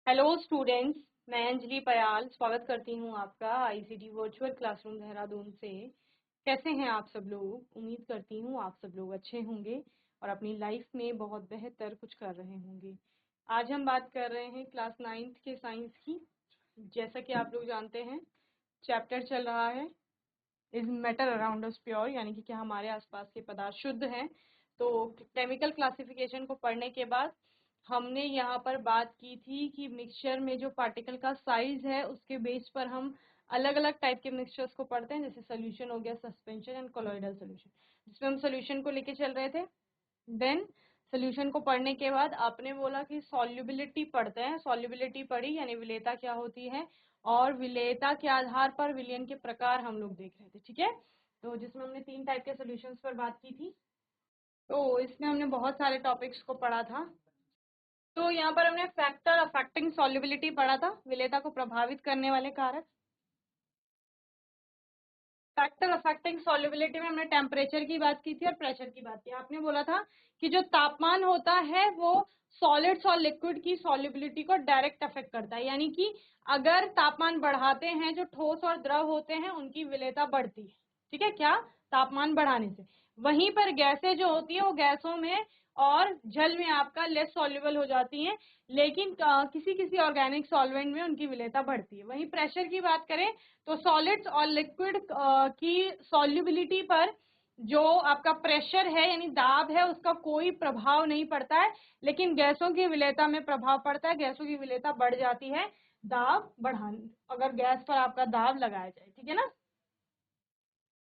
Hello students, मैं अंजलि पयाल स्वागत करती हूँ आपका आईसीटी वर्चुअल क्लासरूम देहरादून से। कैसे हैं आप सब लोग? उम्मीद करती हूँ आप सब लोग अच्छे होंगे और अपनी लाइफ में बहुत बेहतर कुछ कर रहे होंगे। आज हम बात कर रहे हैं क्लास 9th के साइंस की। जैसा कि आप लोग जानते हैं, चैप्टर चल रहा है is matter around us pure, यानी कि क्या हमारे आसपास के पदार्थ शुद्ध हैं। तो केमिकल क्लासिफिकेशन को पढ़ने के बाद हमने यहाँ पर बात की थी कि मिक्सचर में जो पार्टिकल का साइज है उसके बेस पर हम अलग अलग टाइप के मिक्सचर्स को पढ़ते हैं, जैसे सोल्यूशन हो गया, सस्पेंशन एंड कोलॉइडल सोल्यूशन, जिसमें हम सोल्यूशन को लेके चल रहे थे। देन सोल्यूशन को पढ़ने के बाद आपने बोला कि सॉल्युबिलिटी पढ़ते हैं। सॉल्युबिलिटी पढ़ी यानी विलेयता क्या होती है, और विलेयता के आधार पर विलयन के प्रकार हम लोग देख रहे थे। ठीक है, तो जिसमें हमने 3 टाइप के सोल्यूशंस पर बात की थी। तो इसमें हमने बहुत सारे टॉपिक्स को पढ़ा था। तो यहाँ पर हमने फैक्टर अफेक्टिंग सॉल्युबिलिटी पढ़ा था, विलेयता को प्रभावित करने वाले कारक। फैक्टर अफेक्टिंग सॉल्युबिलिटी में हमने टेम्परेचर की बात की थी और प्रेशर की बात की। आपने बोला था कि जो तापमान होता है वो सॉलिड्स और लिक्विड की सॉल्युबिलिटी को डायरेक्ट अफेक्ट करता है, यानी कि अगर तापमान बढ़ाते हैं, जो ठोस और द्रव होते हैं उनकी विलेयता बढ़ती है। ठीक है, क्या? तापमान बढ़ाने से। वहीं पर गैसें जो होती है वो गैसों में और जल में आपका लेस सॉल्युबल हो जाती हैं, लेकिन किसी किसी ऑर्गेनिक सॉल्वेंट में उनकी विलेयता बढ़ती है। वहीं प्रेशर की बात करें तो सॉलिड्स और लिक्विड की सॉल्युबिलिटी पर जो आपका प्रेशर है यानी दाब है उसका कोई प्रभाव नहीं पड़ता है, लेकिन गैसों की विलेयता में प्रभाव पड़ता है। गैसों की विलेयता बढ़ जाती है दाब बढ़ाने, अगर गैस पर आपका दाब लगाया जाए। ठीक है ना,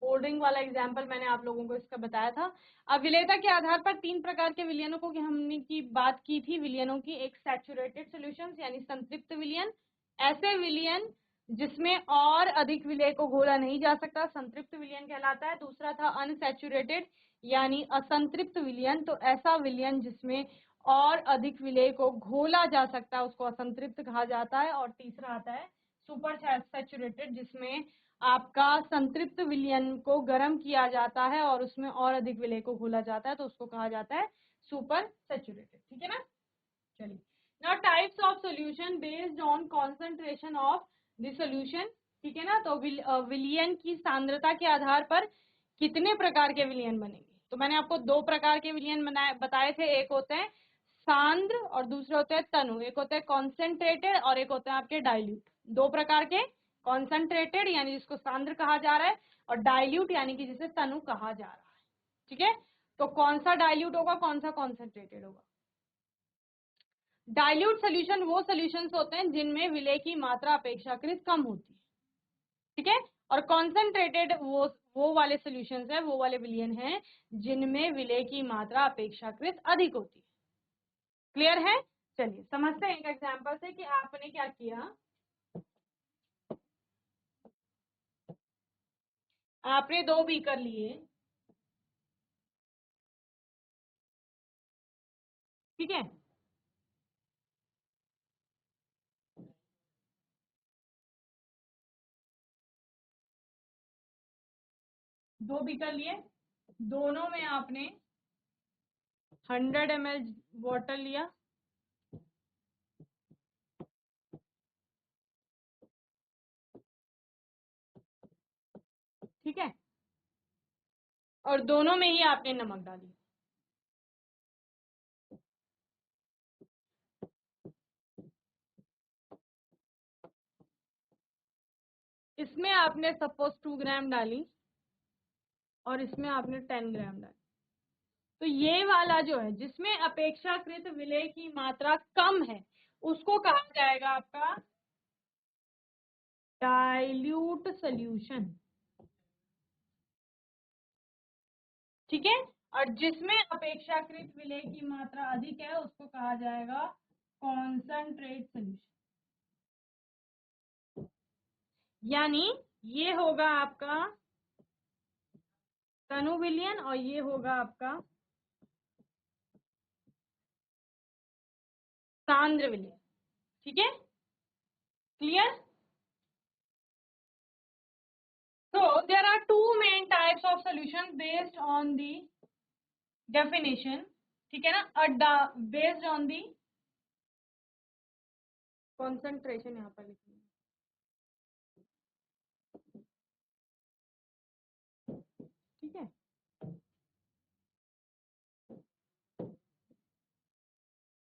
कोल्ड ड्रिंक वाला एग्जाम्पल मैंने आप लोगों को इसका बताया था। अब विलेयता के आधार पर 3 प्रकार के विलयनों को हमने की बात की थी। विलयनों की, एक सैचुरेटेड सॉल्यूशंस यानी संतृप्त विलयन, ऐसे विलयन जिसमें और अधिक विलेय को घोला नहीं जा सकता, संतृप्त विलयन कहलाता है। दूसरा था अनसैचुरेटेड यानी असंतृप्त विलयन, तो ऐसा विलयन जिसमें और अधिक विलेय को घोला जा सकता है उसको असंतृप्त कहा जाता है। और तीसरा आता है सुपर सैचुरेटेड, जिसमें आपका संतृप्त विलयन को गर्म किया जाता है और उसमें और अधिक विलेय को घोला जाता है, तो उसको कहा जाता है सुपर सैचुरेटेड। ठीक है ना, चलिए। Now types of solution based on concentration of the solution. ठीक है ना, तो विलयन की सांद्रता के आधार पर कितने प्रकार के विलयन बनेंगे। तो मैंने आपको 2 प्रकार के विलयन बताए थे, एक होते हैं सांद्र और दूसरे होते हैं तनु। एक होते हैं कॉन्सेंट्रेटेड और एक होते हैं आपके डाइल्यूट। 2 प्रकार के, कॉन्सेंट्रेटेड यानी जिसको सांद्र कहा जा रहा है, और डाइल्यूट यानी कि जिसे तनु कहा जा रहा है। ठीक है, तो कौन सा डाइल्यूट होगा, कौन सा कॉन्सेंट्रेटेड होगा? डाइल्यूट सोल्यूशन वो सोल्यूशंस होते हैं जिनमें विलेय की मात्रा अपेक्षाकृत कम होती है। ठीक है, और कॉन्सेंट्रेटेड वो वाले सोल्यूशंस है, वो वाले विलयन हैं जिनमें विलेय की मात्रा अपेक्षाकृत अधिक होती है। क्लियर है? चलिए समझते हैं एक एग्जांपल से कि आपने क्या किया। आपने 2 बीकर लिए, ठीक है, 2 बीकर लिए, दोनों में आपने 100 ml वाटर लिया। ठीक है, और दोनों में ही आपने नमक डाली। इसमें आपने सपोज 2 ग्राम डाली और इसमें आपने 10 ग्राम डाली। तो ये वाला जो है जिसमें अपेक्षाकृत विलेय की मात्रा कम है उसको कहा जाएगा आपका डाइल्यूट सॉल्यूशन। ठीक है, और जिसमें अपेक्षाकृत विलेय की मात्रा अधिक है उसको कहा जाएगा कॉन्संट्रेट सॉल्यूशन। यानी ये होगा आपका तनु विलयन और ये होगा आपका सांद्र विलयन। ठीक है, clear? So there are 2 main types of solutions based on the definition. ठीक है ना, based on the कॉन्सेंट्रेशन यहाँ पर लिखेंगे, ठीक है।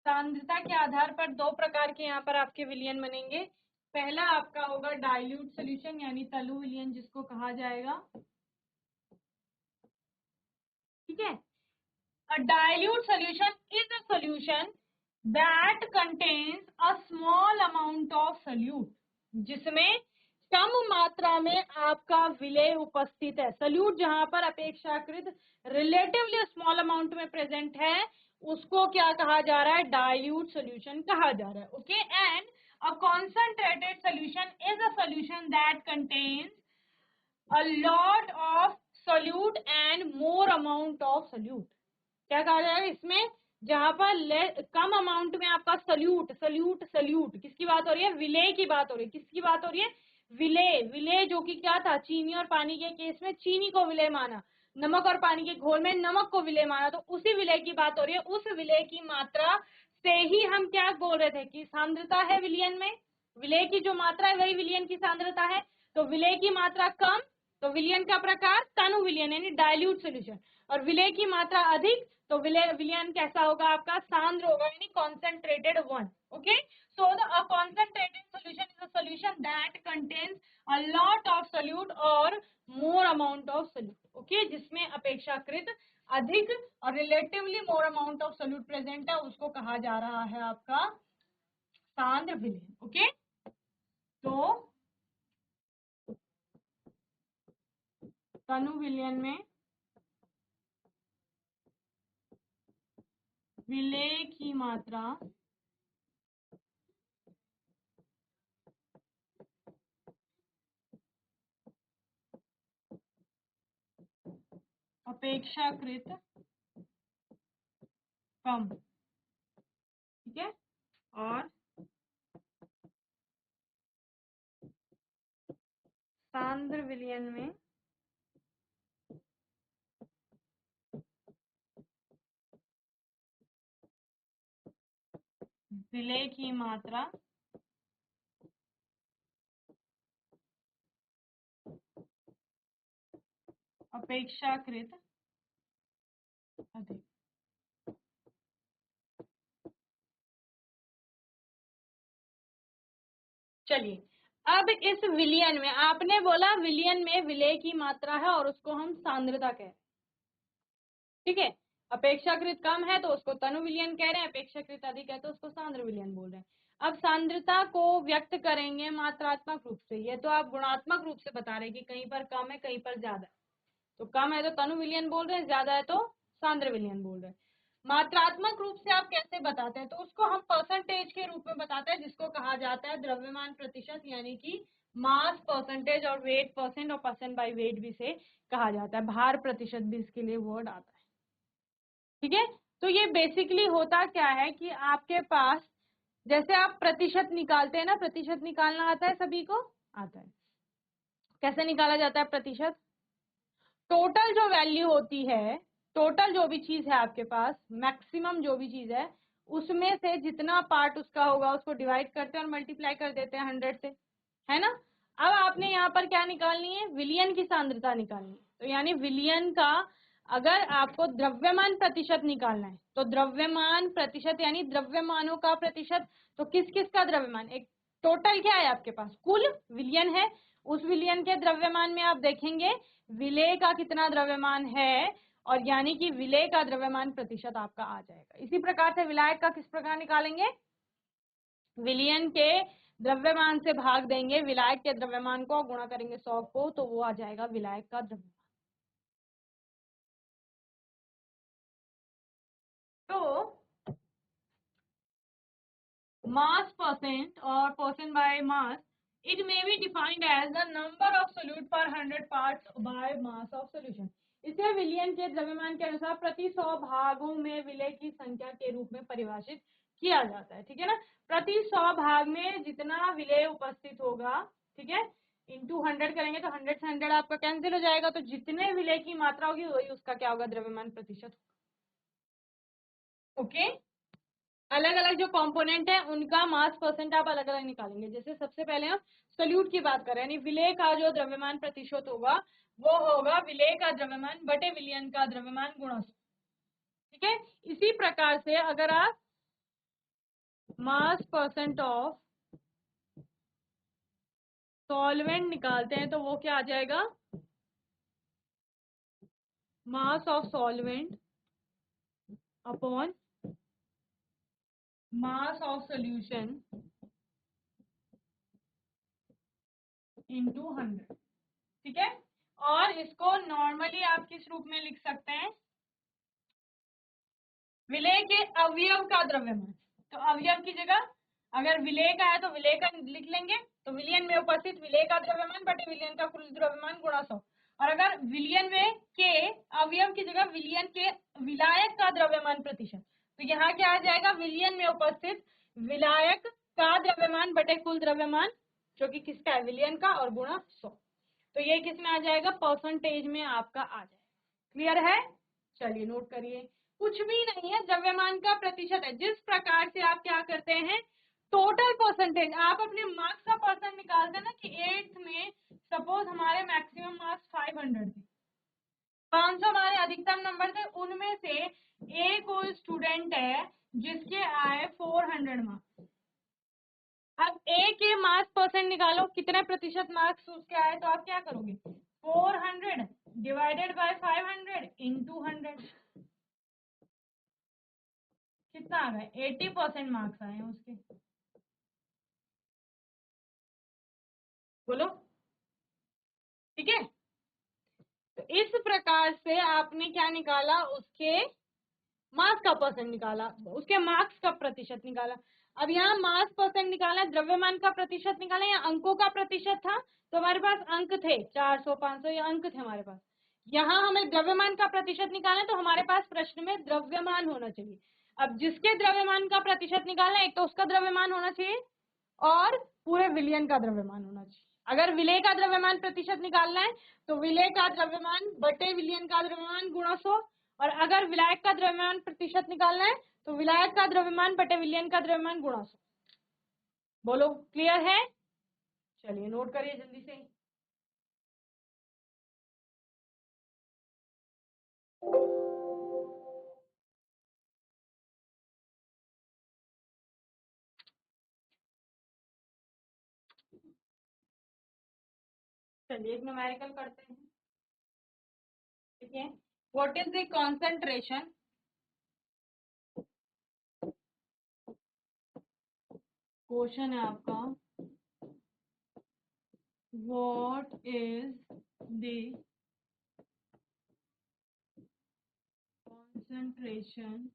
सांद्रता के आधार पर दो प्रकार के यहाँ पर आपके विलयन बनेंगे। पहला आपका होगा डाइल्यूट सोल्यूशन यानी तलु विलयन जिसको कहा जाएगा, ठीक है। A dilute solution is a solution that contains a small amount of solute, जिसमें कम मात्रा में आपका विलेय उपस्थित है। सल्यूट जहां पर अपेक्षाकृत रिलेटिवली स्मॉल अमाउंट में प्रेजेंट है उसको क्या कहा जा रहा है, डाइल्यूट सोल्यूशन कहा जा रहा है, okay. And a concentrated solution is a solution that contains a lot of solute and more amount of solute। क्या कहा जाएगा इसमें, जहां पर कम अमाउंट में आपका सल्यूट सल्यूट सल्यूट, किसकी बात हो रही है, विलेय की बात हो रही है। किसकी बात हो रही है, विलेय। विलेय जो कि क्या था, चीनी और पानी के केस में चीनी को विलेय माना, नमक और पानी के घोल में नमक को विलेय माना, तो उसी विलेय की बात हो रही है। उस विलेय की मात्रा से ही हम क्या बोल रहे थे कि सांद्रता है विलयन में, विलेय की जो मात्रा है वही विलयन की सांद्रता है। तो विलेय की मात्रा कम तो विलयन का प्रकार तनु विलयन यानी डाइल्यूट सोल्यूशन, और विलेय की मात्रा अधिक तो विलयन कैसा होगा आपका, सांद्र होगा यानी concentrated one, okay. So the concentrated solution is a solution that contains a lot of solute और more amount of solute, okay, जिसमें अपेक्षाकृत अधिक और relatively more amount of solute present है, उसको कहा जा रहा है आपका सांद्र विलयन, ओके। तो तनु विलयन में विलेय की मात्रा अपेक्षाकृत कम, ठीक है, और सांद्र विलयन में विलेय की मात्रा अपेक्षाकृत अधिक। चलिए, अब इस विलयन में आपने बोला विलयन में विलेय की मात्रा है और उसको हम सांद्रता कह रहे हैं, ठीक है। अपेक्षाकृत कम है तो उसको तनु विलयन कह रहे हैं, अपेक्षाकृत अधिक है तो उसको सांद्र विलयन बोल रहे हैं। अब सांद्रता को व्यक्त करेंगे मात्रात्मक रूप से, ये तो आप गुणात्मक रूप से बता रहे हैं कि कहीं पर कम है कहीं पर ज्यादा है, तो कम है तो तनु विलयन बोल रहे हैं, ज्यादा है तो सांद्र विलयन बोल रहे हैं। मात्रात्मक रूप से आप कैसे बताते हैं, तो उसको हम परसेंटेज के रूप में बताते हैं, जिसको कहा जाता है द्रव्यमान प्रतिशत यानी कि मास परसेंटेज, और वेट परसेंट और परसेंट बाय वेट भी से कहा जाता है, भार प्रतिशत भी इसके लिए वर्ड आता है, ठीक है। तो ये बेसिकली होता क्या है कि आपके पास जैसे आप प्रतिशत निकालते हैं ना, प्रतिशत निकालना आता है सभी को, आता है। कैसे निकाला जाता है प्रतिशत, टोटल जो वैल्यू होती है, टोटल जो भी चीज है आपके पास, मैक्सिमम जो भी चीज है उसमें से जितना पार्ट उसका होगा उसको डिवाइड करते हैं और मल्टीप्लाई कर देते हैं 100 से, है ना। अब आपने यहाँ पर क्या निकालनी है, विलयन की सांद्रता निकालनी है। तो यानी विलयन का अगर आपको द्रव्यमान प्रतिशत निकालना है तो द्रव्यमान प्रतिशत यानी द्रव्यमानों का प्रतिशत, तो किस किस का द्रव्यमान, एक टोटल क्या है आपके पास, कुल विलयन है, उस विलयन के द्रव्यमान में आप देखेंगे विलेय का कितना द्रव्यमान है, और यानी कि विलेय का द्रव्यमान प्रतिशत आपका आ जाएगा। इसी प्रकार से विलायक का किस प्रकार निकालेंगे, विलयन के द्रव्यमान से भाग देंगे विलायक के द्रव्यमान को, गुणा करेंगे 100 को, तो वो आ जाएगा विलायक का द्रव्यमान। तो mass percent or percent by mass, it may be defined as the number of solute per 100 parts by mass of solution। इसे विलयन के द्रव्यमान के अनुसार प्रति 100 भागों में विलेय की संख्या के रूप में परिभाषित किया जाता है, ठीक है ना। प्रति 100 भाग में जितना विलेय उपस्थित होगा, ठीक है, इंटू 100 करेंगे तो 100 से 100 आपका कैंसिल हो जाएगा, तो जितने विलेय की मात्रा होगी वही उसका क्या होगा, द्रव्यमान प्रतिशत, ओके। अलग अलग जो कंपोनेंट है उनका मास परसेंट आप अलग अलग निकालेंगे। जैसे सबसे पहले हम सोल्यूट की बात करें, यानी विलेय का जो द्रव्यमान प्रतिशत होगा वो होगा विलेय का द्रव्यमान बटे विलयन का द्रव्यमान गुणा 100। ठीक है, इसी प्रकार से अगर आप मास परसेंट ऑफ सॉल्वेंट निकालते हैं तो वो क्या आ जाएगा, मास of solvent upon mass of solution into 100। ठीक है, और इसको नॉर्मली आप किस रूप में लिख सकते हैं, विलेय के अवयव का द्रव्यमान। तो अवयव की जगह अगर विलेय का है तो विलेय का लिख लेंगे, तो विलयन में उपस्थित विलेय का द्रव्यमान बटे विलयन का कुल द्रव्यमान गुणा 100। और अगर विलयन में के अवयव की जगह विलयन के विलायक का द्रव्यमान प्रतिशत, तो यहाँ क्या आ जाएगा, विलयन में उपस्थित विलायक का द्रव्यमान बटे कुल द्रव्यमान, जो कि किसका है, विलयन का, और गुणा 100। तो ये किस में आ जाएगा, परसेंटेज में आपका आ जाएगा। क्लियर है, चलिए नोट करिए। कुछ भी नहीं है, द्रव्यमान का प्रतिशत है। जिस प्रकार से आप क्या करते हैं, टोटल परसेंटेज, आप अपने मार्क्स का परसेंट निकालते हैं ना, कि 8th में सपोज हमारे मैक्सिमम मार्क्स 500 थे, 500 हमारे अधिकतम नंबर थे, उनमें से एक कोई स्टूडेंट है जिसके आए 400 मार्क्स। अब ए के मार्क्स परसेंट निकालो, कितने प्रतिशत मार्क्स उसके आए, तो आप क्या करोगे, 400 डिवाइडेड बाय 500 इंटू 100, कितना आ गया, 80% मार्क्स आए हैं उसके। बोलो, ठीक है। तो इस प्रकार से आपने क्या निकाला, उसके मार्क्स का परसेंट निकाला, उसके मार्क्स का प्रतिशत निकाला। अब यहाँ मार्क्स परसेंट निकाला, द्रव्यमान का प्रतिशत निकाला, या अंकों का प्रतिशत था, तो हमारे पास अंक थे 400 500, ये अंक थे हमारे पास। यहाँ हमें द्रव्यमान का प्रतिशत निकालना है, तो हमारे पास प्रश्न में द्रव्यमान होना चाहिए। अब जिसके द्रव्यमान का प्रतिशत निकालना है, एक तो उसका द्रव्यमान होना चाहिए और पूरे विलयन का द्रव्यमान होना चाहिए। अगर विलेय का द्रव्यमान प्रतिशत निकालना है तो विलेय का द्रव्यमान बटे विलयन का द्रव्यमान गुणा 100, और अगर विलायक का द्रव्यमान प्रतिशत निकालना है तो विलायक का द्रव्यमान बटे विलयन का द्रव्यमान गुणा 100। बोलो, क्लियर है, चलिए नोट करिए जल्दी से। चलिए एक न्यूमेरिकल करते हैं। ठीक है, what is the concentration, question है आपका, what is the concentration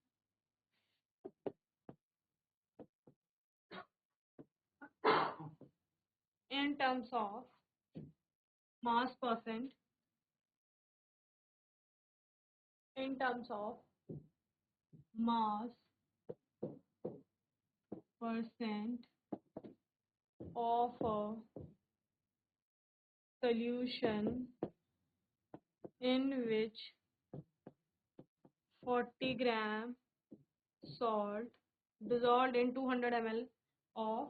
in terms of mass percent, in terms of mass percent of a solution in which 40 gram salt dissolved in 200 ml of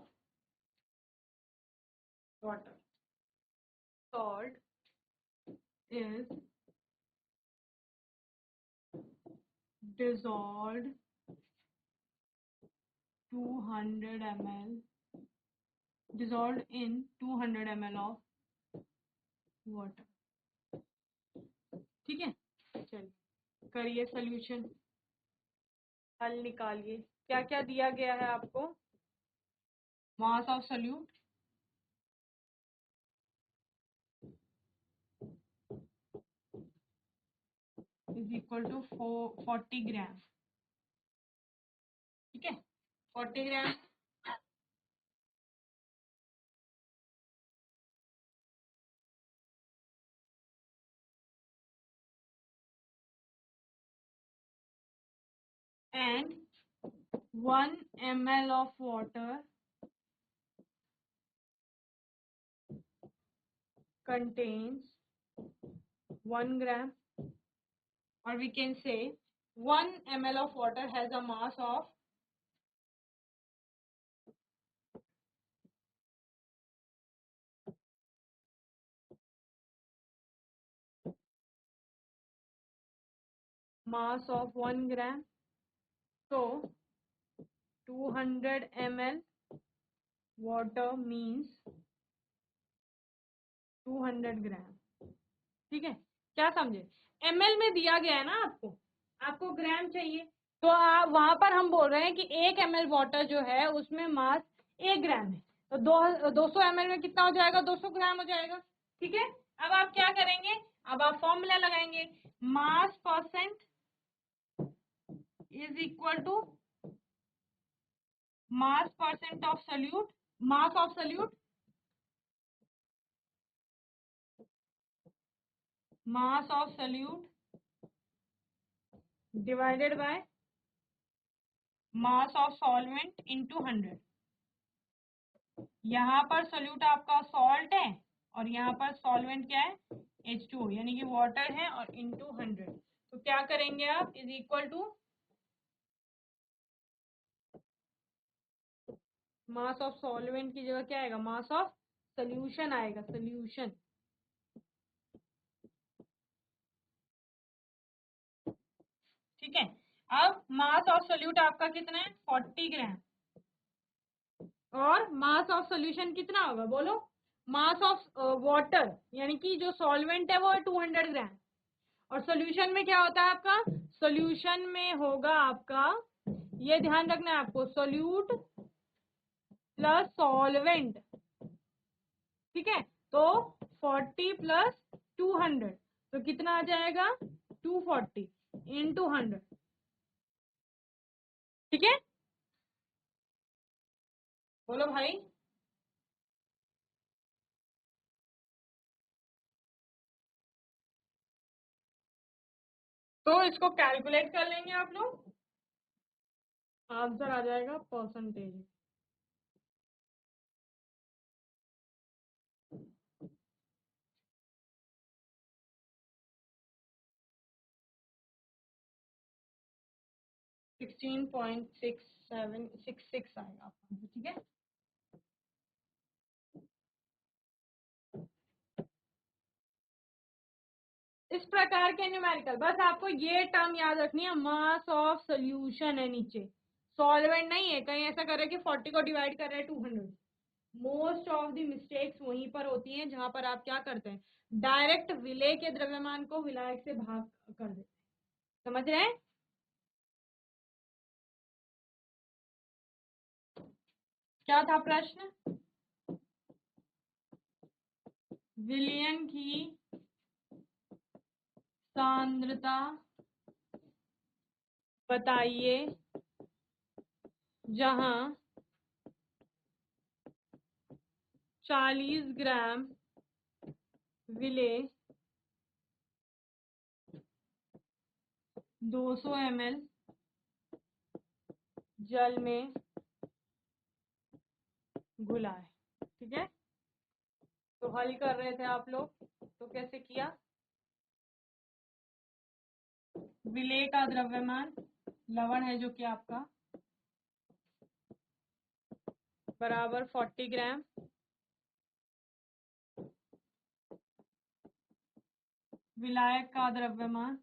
water. Salt is dissolved 200 ml, dissolved in 200 ml of water. ठीक है, चलिए करिए solution, हल निकालिए। क्या क्या दिया गया है आपको, mass of solute is equal to 40 gram. ठीक है, 40 ग्राम and 1 ml of water contains 1 gram, or we can say 1 ml of water has a mass of mass of 1 gram, so 200 ml water means 200 ग्राम। ठीक है, क्या समझे? ml में दिया गया है ना आपको, आपको ग्राम चाहिए, तो वहां पर हम बोल रहे हैं कि 1 ml वाटर जो है उसमें मास 1 ग्राम है, तो 200 ml में कितना हो जाएगा? 200 ग्राम हो जाएगा। ठीक है, अब आप क्या करेंगे? अब आप फॉर्मूला लगाएंगे, mass percent is equal to mass percent of solute, mass of solute, mass of solute divided by mass of solvent into 100। यहाँ पर सोल्यूट आपका सॉल्ट है और यहाँ पर सॉल्वेंट क्या है? H2O, यानी कि वाटर है, और इनटू 100। तो क्या करेंगे आप? Is equal to mass of solvent की जगह क्या आएगा? मास ऑफ सोल्यूशन आएगा, सोल्यूशन। ठीक है, अब मास ऑफ सोल्यूट आपका कितना है? 40 ग्राम, और मास ऑफ सोल्यूशन कितना होगा? बोलो। मास ऑफ वाटर यानी कि जो सॉल्वेंट है वो है 200 ग्राम, और सोल्यूशन में क्या होता है आपका? सोल्यूशन में होगा आपका, ये ध्यान रखना है आपको, सोल्यूट प्लस सॉल्वेंट। ठीक है, तो 40 प्लस 200, तो कितना आ जाएगा? 240 इंटू 100। ठीक है, बोलो भाई। तो इसको कैलकुलेट कर लेंगे आप लोग, आंसर आ जाएगा परसेंटेज। 16.6766 आएगा आपका। ठीक है, इस प्रकार के न्यूमेरिकल, बस आपको ये टर्म याद रखनी है, मास ऑफ सोल्यूशन है नीचे, सॉल्वेंट नहीं है। कहीं ऐसा कर रहे कि 40 को डिवाइड कर रहे हैं 200। मोस्ट ऑफ द मिस्टेक्स वहीं पर होती हैं जहां पर आप क्या करते हैं? डायरेक्ट विलेय के द्रव्यमान को विलायक से भाग कर देते हैं। समझ रहे हैं? क्या था प्रश्न? विलयन की सांद्रता बताइए जहां 40 ग्राम विलेय 200 ml जल में घुला है। ठीक है, तो हल कर रहे थे आप लोग, तो कैसे किया? विलेय का द्रव्यमान, लवण है जो कि आपका, बराबर 40 ग्राम, विलायक का द्रव्यमान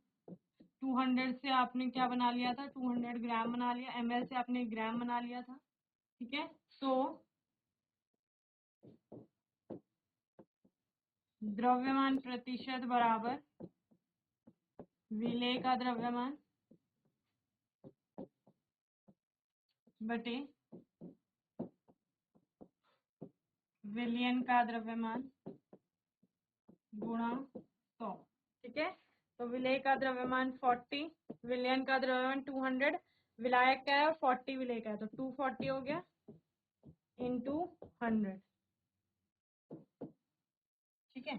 200 से आपने क्या बना लिया था? 200 ग्राम बना लिया, ml से आपने ग्राम बना लिया था। ठीक है, तो द्रव्यमान प्रतिशत बराबर विलेय का द्रव्यमान बटे विलयन का द्रव्यमान गुणा 100। ठीक है, तो विलेय का द्रव्यमान 40, विलयन का द्रव्यमान 200, विलायक का है और 40 विलेय का है, तो 240 हो गया इंटू 100। ठीक है,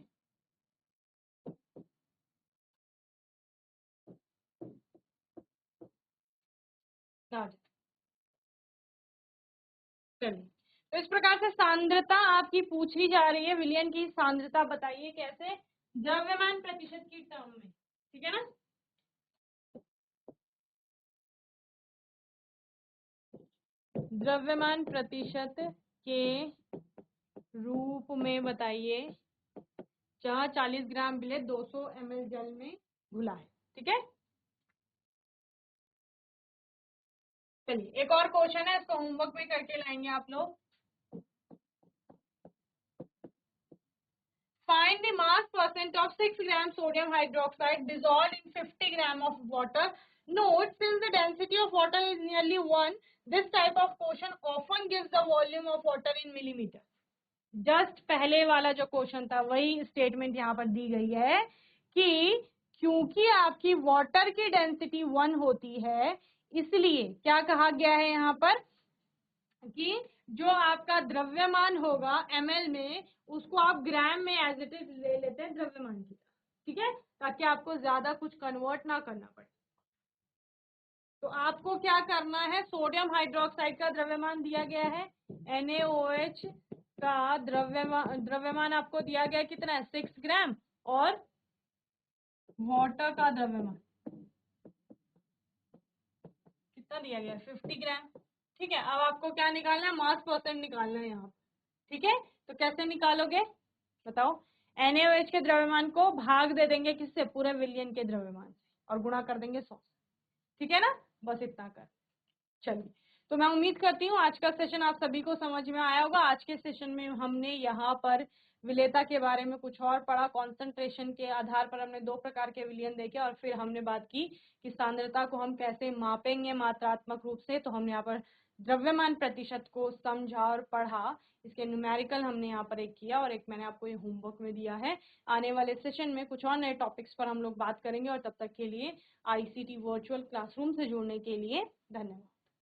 चलिए, तो इस प्रकार से सांद्रता आपकी पूछी जा रही है, विलयन की सांद्रता बताइए कैसे? द्रव्यमान प्रतिशत की टर्म में। ठीक है ना? द्रव्यमान प्रतिशत के रूप में बताइए जहाँ 40 ग्राम विलेय 200 ml जल में घुला है। ठीक है, चलिए एक और क्वेश्चन है, इसको होमवर्क में करके लाएंगे आप लोग। Find the mass percent of 6 gram sodium hydroxide dissolved in 50 gram of water. Note, since the density of water is nearly 1, this type of question often gives the volume of water in millimeter. Just पहले वाला जो question था वही statement यहाँ पर दी गई है कि क्योंकि आपकी वाटर की डेंसिटी 1 होती है, इसलिए क्या कहा गया है यहाँ पर कि जो आपका द्रव्यमान होगा ml में, उसको आप ग्राम में एज इट इज ले लेते हैं द्रव्यमान की तरह, ठीक है, ताकि आपको ज्यादा कुछ कन्वर्ट ना करना पड़े। तो आपको क्या करना है, सोडियम हाइड्रोक्साइड का द्रव्यमान दिया गया है, NaOH का द्रव्यमान आपको दिया गया है कितना है, 6 ग्राम, और वाटर का द्रव्यमान कितना दिया गया है, 50 ग्राम। ठीक है, अब आपको क्या निकालना है, मास परसेंट निकालना है यहाँ, ठीक है। तो कैसे निकालोगे बताओ, NaOH के द्रव्यमान को भाग दे देंगे किससे, पूरे विलियन के द्रव्यमान से, और गुणा कर देंगे 100, ठीक है ना, बस इतना कर। चलिए, तो मैं उम्मीद करती हूँ आज का सेशन आप सभी को समझ में आया होगा। आज के सेशन में हमने यहाँ पर विलेयता के बारे में कुछ और पढ़ा, कॉन्सेंट्रेशन के आधार पर हमने 2 प्रकार के विलयन देखे, और फिर हमने बात की कि सांद्रता को हम कैसे मापेंगे मात्रात्मक रूप से। तो हमने यहाँ पर द्रव्यमान प्रतिशत को समझा और पढ़ा, इसके न्यूमेरिकल हमने यहाँ पर एक किया, और एक मैंने आपको ये होमवर्क में दिया है। आने वाले सेशन में कुछ और नए टॉपिक्स पर हम लोग बात करेंगे, और तब तक के लिए ICT वर्चुअल क्लासरूम से जुड़ने के लिए धन्यवाद।